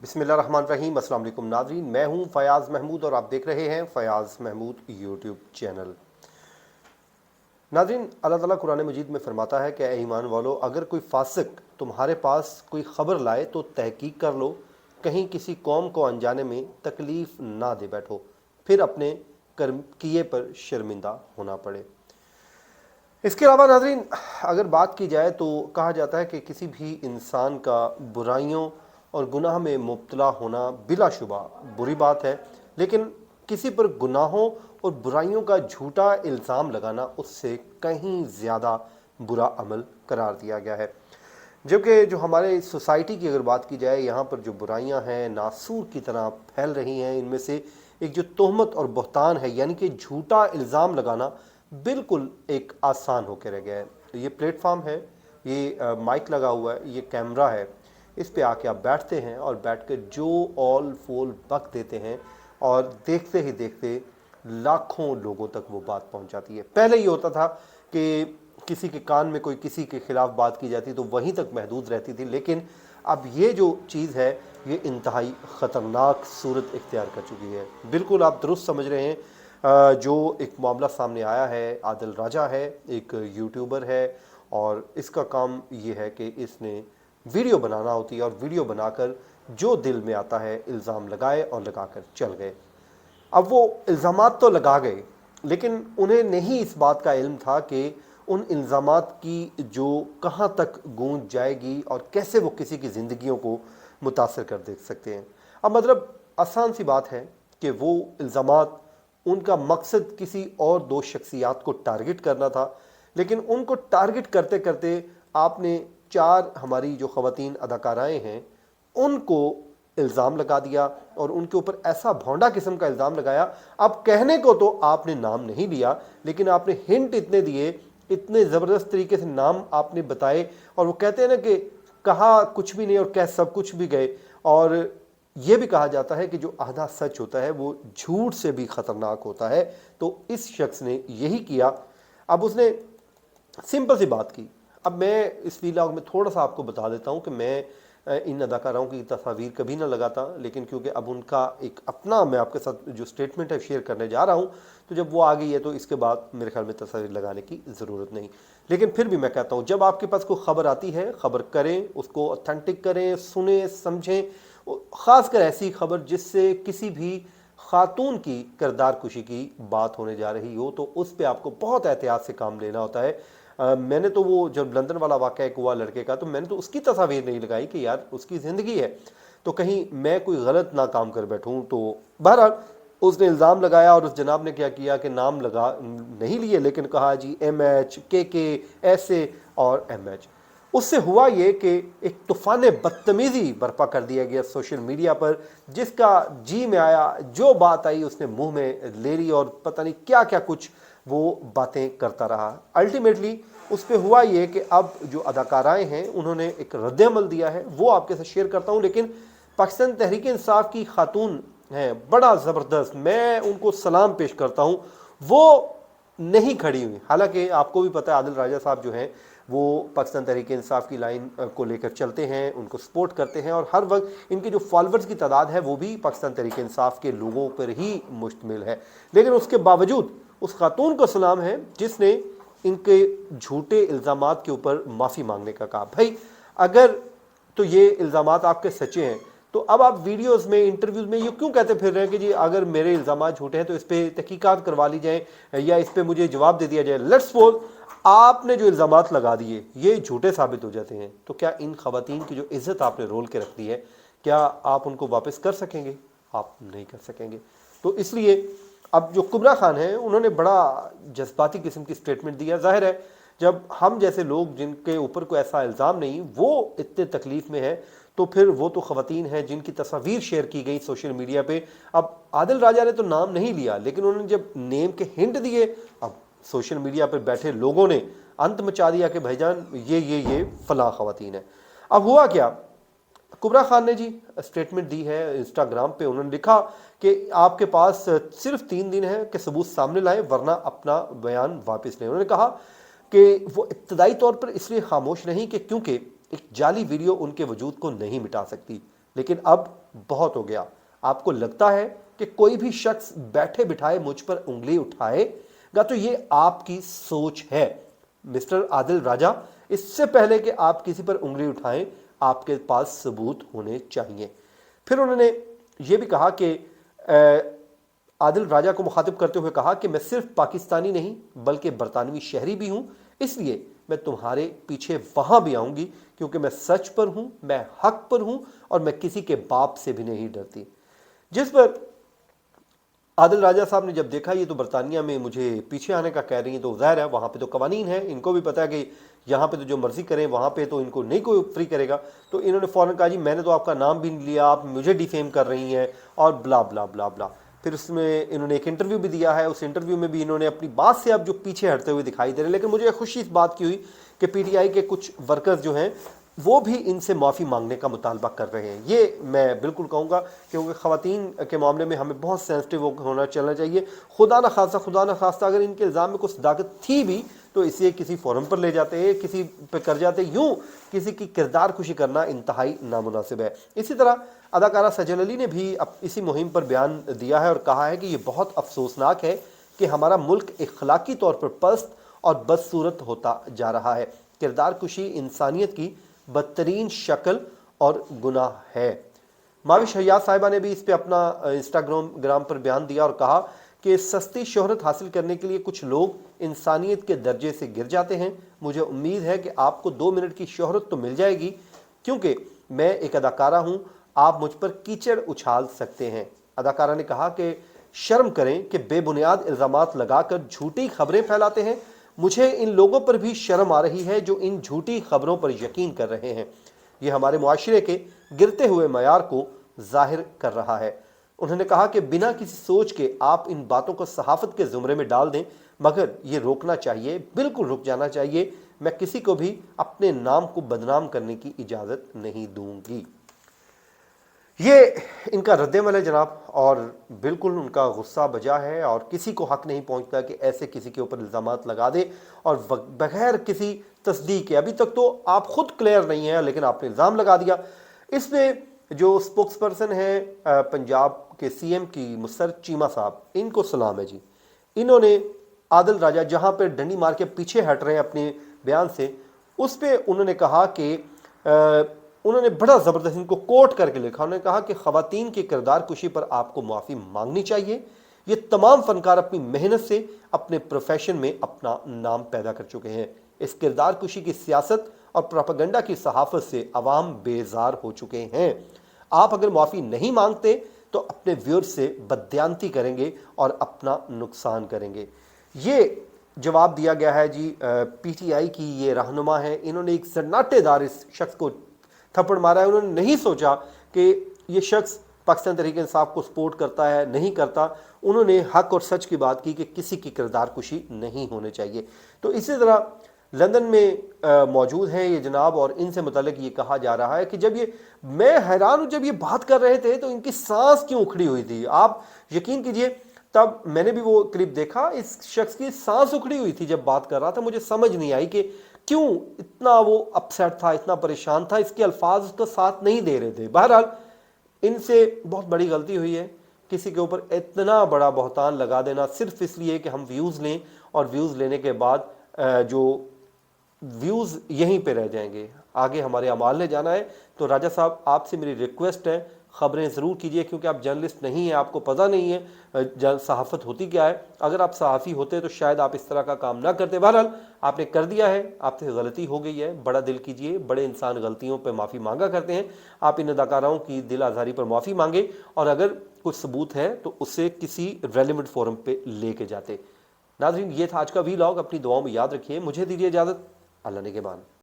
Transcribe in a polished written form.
बिस्मिल्लाहिर्रहमानिर्रहीम। अस्सलाम वालेकुम नाज़रीन, मैं हूं फयाज़ महमूद और आप देख रहे हैं फयाज़ महमूद यूट्यूब चैनल। नाज़रीन, अल्लाह ताला कुरान मजीद में फरमाता है कि ऐ ईमान वालो, अगर कोई फासिक तुम्हारे पास कोई ख़बर लाए तो तहकीक कर लो, कहीं किसी कौम को अनजाने में तकलीफ़ ना दे बैठो, फिर अपने कर्म किए पर शर्मिंदा होना पड़े। इसके अलावा नाज़रीन, अगर बात की जाए तो कहा जाता है कि किसी भी इंसान का बुराइयों और गुनाह में मुब्तला होना बिलाशुबा बुरी बात है, लेकिन किसी पर गुनाहों और बुराइयों का झूठा इल्ज़ाम लगाना उससे कहीं ज़्यादा बुरा अमल करार दिया गया है। जबकि जो हमारे सोसाइटी की अगर बात की जाए, यहाँ पर जो बुराइयाँ हैं नासूर की तरह फैल रही हैं, इनमें से एक जो तोहमत और बहतान है, यानी कि झूठा इल्ज़ाम लगाना, बिल्कुल एक आसान होकर रह गया है। ये प्लेटफार्म है, ये माइक लगा हुआ है, ये कैमरा है, इस पे आके आप बैठते हैं और बैठकर जो ऑल फोल बक देते हैं और देखते ही देखते लाखों लोगों तक वो बात पहुंच जाती है। पहले ये होता था कि किसी के कान में कोई किसी के खिलाफ बात की जाती तो वहीं तक महदूद रहती थी, लेकिन अब ये जो चीज़ है ये इंतहाई ख़तरनाक सूरत इख्तियार कर चुकी है। बिल्कुल आप दुरुस्त समझ रहे हैं। जो एक मामला सामने आया है, आदिल राजा है, एक यूट्यूबर है और इसका काम ये है कि इसने वीडियो बनाना होती है और वीडियो बनाकर जो दिल में आता है इल्ज़ाम लगाए और लगाकर चल गए। अब वो इल्ज़ामात तो लगा गए, लेकिन उन्हें नहीं इस बात का इल्म था कि उन इल्ज़ामात की जो कहाँ तक गूंज जाएगी और कैसे वो किसी की ज़िंदगियों को मुतासर कर दे सकते हैं। अब मतलब आसान सी बात है कि वो इल्ज़ामात, उनका मकसद किसी और दो शख्सियात को टारगेट करना था, लेकिन उनको टारगेट करते करते आपने चार हमारी जो ख़वातीन अदाकाराएँ हैं उनको इल्ज़ाम लगा दिया और उनके ऊपर ऐसा भौंडा किस्म का इल्ज़ाम लगाया। अब कहने को तो आपने नाम नहीं लिया, लेकिन आपने हिंट इतने दिए, इतने ज़बरदस्त तरीके से नाम आपने बताए, और वो कहते हैं ना कि कहा कुछ भी नहीं और कह सब कुछ भी गए। और ये भी कहा जाता है कि जो आधा सच होता है वो झूठ से भी ख़तरनाक होता है। तो इस शख्स ने यही किया। अब उसने सिंपल सी बात की। अब मैं इस वीलॉग में थोड़ा सा आपको बता देता हूँ कि मैं इन अदाकाराओं की तस्वीर कभी ना लगाता, लेकिन क्योंकि अब उनका एक अपना मैं आपके साथ जो स्टेटमेंट है शेयर करने जा रहा हूँ, तो जब वो आ गई है तो इसके बाद मेरे ख्याल में तस्वीर लगाने की ज़रूरत नहीं। लेकिन फिर भी मैं कहता हूँ, जब आपके पास कोई ख़बर आती है, ख़बर करें, उसको ऑथेंटिक करें, सुने समझें, ख़ासकर ऐसी खबर जिससे किसी भी खातून की किरदार कुशी की बात होने जा रही हो, तो उस पर आपको बहुत एहतियात से काम लेना होता है। मैंने तो वो जब लंदन वाला वाक़या एक हुआ लड़के का, तो मैंने तो उसकी तस्वीर नहीं लगाई कि यार उसकी ज़िंदगी है, तो कहीं मैं कोई गलत ना काम कर बैठूं। तो बहरहाल उसने इल्ज़ाम लगाया और उस जनाब ने क्या किया कि नाम लगा नहीं लिए, लेकिन कहा जी MH के ऐसे और MH। उससे हुआ ये कि एक तूफ़ान बदतमीज़ी बर्पा कर दिया गया सोशल मीडिया पर, जिसका जी में आया जो बात आई उसने मुंह में ले ली और पता नहीं क्या क्या कुछ वो बातें करता रहा। अल्टीमेटली उस पर हुआ ये कि अब जो अदाकाराएँ हैं उन्होंने एक रद्द-ए-अमल दिया है, वो आपके साथ शेयर करता हूँ। लेकिन पाकिस्तान तहरीक इंसाफ की खातून हैं, बड़ा ज़बरदस्त, मैं उनको सलाम पेश करता हूँ, वो नहीं खड़ी हुई। हालांकि आपको भी पता है आदिल राजा साहब जो हैं वो पाकिस्तान तहरीक इंसाफ की लाइन को लेकर चलते हैं, उनको सपोर्ट करते हैं, और हर वक्त इनके जो फॉलोअर्स की तादाद है वो भी पाकिस्तान तहरीक इंसाफ के लोगों पर ही मुश्तमिल है। लेकिन उसके बावजूद उस खातून को सलाम है जिसने इनके झूठे इल्ज़ामात के ऊपर माफ़ी मांगने का कहा। भाई अगर तो ये इल्ज़ामात आपके सच्चे हैं, तो अब आप वीडियोस में, इंटरव्यूज़ में ये क्यों कहते फिर रहे हैं कि जी अगर मेरे इल्ज़ामात झूठे हैं तो इस पर तहकीकात करवा ली जाए या इस पर मुझे जवाब दे दिया जाए। लेट्स सपोज आपने जो इल्ज़ामात लगा दिए ये झूठे साबित हो जाते हैं, तो क्या इन ख़वातीन की जो इज़्ज़त आपने रोल के रख दी है, क्या आप उनको वापस कर सकेंगे? आप नहीं कर सकेंगे। तो इसलिए अब जो कुबरा खान है उन्होंने बड़ा जज्बाती किस्म की स्टेटमेंट दिया। जाहिर है जब हम जैसे लोग जिनके ऊपर कोई ऐसा इल्ज़ाम नहीं वो इतने तकलीफ़ में है, तो फिर वो तो ख़वातीन हैं जिनकी तस्वीर शेयर की गई सोशल मीडिया पे। अब आदिल राजा ने तो नाम नहीं लिया, लेकिन उन्होंने जब नेम के हिंट दिए, अब सोशल मीडिया पर बैठे लोगों ने अंत मचा दिया कि भाईजान ये फ़लाँ ख़वातीन है। अब हुआ क्या, कुबरा खान ने जी स्टेटमेंट दी है इंस्टाग्राम पे। उन्होंने लिखा कि आपके पास सिर्फ 3 दिन है कि सबूत सामने लाएं, वरना अपना बयान वापस लें। उन्होंने कहा कि वो इब्तदाई तौर पर इसलिए खामोश नहीं कि क्योंकि एक जाली वीडियो उनके वजूद को नहीं मिटा सकती। लेकिन अब बहुत हो गया। आपको लगता है कि कोई भी शख्स बैठे बिठाए मुझ पर उंगली उठाएगा तो ये आपकी सोच है। मिस्टर आदिल राजा, इससे पहले कि आप किसी पर उंगली उठाएं, आपके पास सबूत होने चाहिए। फिर उन्होंने ये भी कहा कि आदिल राजा को मुखातिब करते हुए कहा कि मैं सिर्फ पाकिस्तानी नहीं बल्कि बरतानवी शहरी भी हूं, इसलिए मैं तुम्हारे पीछे वहां भी आऊंगी क्योंकि मैं सच पर हूं, मैं हक पर हूं और मैं किसी के बाप से भी नहीं डरती। जिस पर आदिल राजा साहब ने जब देखा ये तो बरतानिया में मुझे पीछे आने का कह रही हैं, तो ज़ाहिर है वहाँ पे तो कवानीन है, इनको भी पता है कि यहाँ पे तो जो मर्जी करें वहाँ पे तो इनको नहीं कोई फ्री करेगा। तो इन्होंने फ़ौरन कहा जी मैंने तो आपका नाम भी नहीं लिया, आप मुझे डिफेम कर रही हैं और ब्ला ब्ला ब्ला ब्ला। फिर उसमें इन्होंने एक इंटरव्यू भी दिया है, उस इंटरव्यू में भी इन्होंने अपनी बात से अब जो पीछे हटते हुए दिखाई दे रहे हैं। लेकिन मुझे खुशी इस बात की हुई कि पीटीआई के कुछ वर्कर्स जो हैं वो भी इनसे माफ़ी मांगने का मुतालबा कर रहे हैं। ये मैं बिल्कुल कहूँगा क्योंकि ख़वातीन के मामले में हमें बहुत सेंसिटिव होना चलना चाहिए। खुदा न खास्ता अगर इनके इल्ज़ाम में कुछ सदाकत थी भी तो इसे किसी फोरम पर ले जाते, किसी पे कर जाते। यूँ किसी की किरदार खुशी करना इंतहाई नामुनासिब है। इसी तरह अदाकारा सजल अली ने भी इसी मुहिम पर बयान दिया है और कहा है कि ये बहुत अफसोसनाक है कि हमारा मुल्क इखलाकी तौर पर पस्त और बदसूरत होता जा रहा है। किरदार कुशी इंसानियत की बदतरीन शक्ल और गुनाह है। माविश हयात साहिबा ने भी इस पे अपना इंस्टाग्राम पर बयान दिया और कहा कि सस्ती शोहरत हासिल करने के लिए कुछ लोग इंसानियत के दर्जे से गिर जाते हैं। मुझे उम्मीद है कि आपको 2 मिनट की शोहरत तो मिल जाएगी क्योंकि मैं एक अदाकारा हूं, आप मुझ पर कीचड़ उछाल सकते हैं। अदाकारा ने कहा कि शर्म करें कि बेबुनियाद इल्ज़ामात लगाकर झूठी खबरें फैलाते हैं। मुझे इन लोगों पर भी शर्म आ रही है जो इन झूठी खबरों पर यकीन कर रहे हैं। ये हमारे मुआशरे के गिरते हुए मयार को जाहिर कर रहा है। उन्होंने कहा कि बिना किसी सोच के आप इन बातों को सहाफत के ज़ुमरे में डाल दें, मगर ये रोकना चाहिए, बिल्कुल रुक जाना चाहिए। मैं किसी को भी अपने नाम को बदनाम करने की इजाज़त नहीं दूंगी। ये इनका रद्द-ए-अमल है जनाब, और बिल्कुल उनका गुस्सा बजा है और किसी को हक नहीं पहुंचता कि ऐसे किसी के ऊपर इल्ज़ामात लगा दे और बगैर किसी तस्दीक के। अभी तक तो आप खुद क्लियर नहीं है लेकिन आपने इल्ज़ाम लगा दिया। इसमें जो स्पोक्स पर्सन है पंजाब के सीएम की मुसर्रत चीमा साहब, इनको सलाम है जी। इन्होंने आदिल राजा जहां पर डंडी मार के पीछे हट रहे हैं अपने बयान से, उस पर उन्होंने कहा कि उन्होंने बड़ा ज़बरदस्त इनको कोट करके लिखा। उन्होंने कहा कि ख़वातीन की किरदार कुशी पर आपको माफ़ी मांगनी चाहिए। ये तमाम फ़नकार अपनी मेहनत से अपने प्रोफेशन में अपना नाम पैदा कर चुके हैं। इस किरदार कुशी की सियासत और प्रोपेगेंडा की सहाफ़त से अवाम बेजार हो चुके हैं। आप अगर माफ़ी नहीं मांगते तो अपने व्यूअर्स से बददियानती करेंगे और अपना नुकसान करेंगे। ये जवाब दिया गया है जी। पीटीआई की ये रहनुमा है, इन्होंने एक सन्नाटेदार इस शख्स को थप्पड़ मारा है। उन्होंने नहीं सोचा कि ये शख्स पाकिस्तान तहरीक इंसाफ को सपोर्ट करता है, नहीं करता। उन्होंने हक और सच की बात की कि किसी की किरदार कुशी नहीं होने चाहिए। तो इसी तरह लंदन में मौजूद हैं ये जनाब, और इनसे मुतालिक ये कहा जा रहा है कि जब ये, मैं हैरान हूँ, जब ये बात कर रहे थे तो इनकी सांस क्यों उखड़ी हुई थी। आप यकीन कीजिए, तब मैंने भी वो क्लिप देखा, इस शख्स की सांस उखड़ी हुई थी जब बात कर रहा था। मुझे समझ नहीं आई कि क्यों इतना वो अपसेट था, इतना परेशान था। इसके अल्फाज उसका साथ नहीं दे रहे थे। बहरहाल इनसे बहुत बड़ी गलती हुई है, किसी के ऊपर इतना बड़ा बहतान लगा देना सिर्फ इसलिए कि हम व्यूज़ लें, और व्यूज़ लेने के बाद जो व्यूज़ यहीं पे रह जाएंगे, आगे हमारे अमाल ने जाना है। तो राजा साहब, आपसे मेरी रिक्वेस्ट है, ख़बरें ज़रूर कीजिए क्योंकि आप जर्नलिस्ट नहीं हैं, आपको पता नहीं है सहाफ़त होती क्या है। अगर आप सहाफ़ी होते तो शायद आप इस तरह का काम ना करते। बहरहाल आपने कर दिया है, आपसे गलती हो गई है। बड़ा दिल कीजिए, बड़े इंसान गलतियों पर माफ़ी मांगा करते हैं। आप इन अदाकाराओं की दिल आज़ारी पर माफ़ी मांगे, और अगर कुछ सबूत है तो उससे किसी रेलिवेंट फोरम पर ले के जाते। नाज़रीन, ये था आज का वीलॉग। अपनी दुआओं में याद रखिए। मुझे दीजिए इजाज़त। अल्लाह ने के बान।